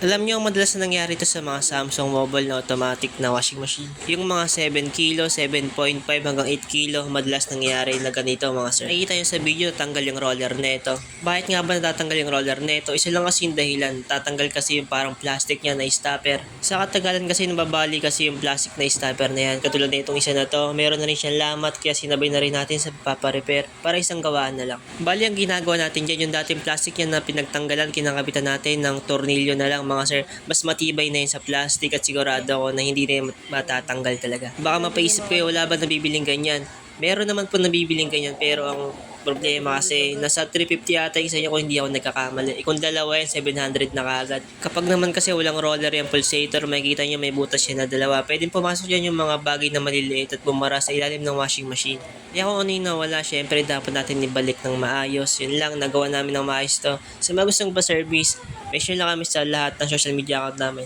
Alam niyo ang madalas na nangyari ito sa mga Samsung mobile na automatic na washing machine. Yung mga 7 kilo, 7.5 hanggang 8 kilo, madalas nangyari na ganito mga sir. Nakikita niyo sa video, tanggal yung roller neto. Bakit nga ba natatanggal yung roller neto? Isa lang kasi yung dahilan. Tatanggal kasi yung parang plastic niya na stopper. Sa katagalan kasi nababali kasi yung plastic na stopper na yan. Katulad na itong isa na to, meron na rin siyang lamat kaya sinabay na rin natin sa paparepair para isang gawaan na lang. Bali ang ginagawa natin dyan, yung dating plastic yan na pinagtanggalan, kinakabitan natin ng tornilyo na lang mga sir, mas matibay na yun sa plastic at sigurado ako na hindi na yun matatanggal talaga. Baka mapaisip kayo, wala ba nabibiling ganyan? Meron naman po nabibiling ganyan pero ang problema kasi nasa 350 yata yung isa niya kung hindi ako nagkakamali. Kung dalawa yan, 700 na kagad. Kapag naman kasi walang roller yung pulsator, makikita nyo may butas yan na dalawa. Pwedeng pumasok yan yung mga bagay na maliliit at bumara sa ilalim ng washing machine. Kaya kung ano yung nawala, syempre dapat natin ibalik ng maayos. Yun lang, nagawa namin ng maayos to. Sa mga gustong pa-service, make sure lang kami sa lahat ng social media account namin.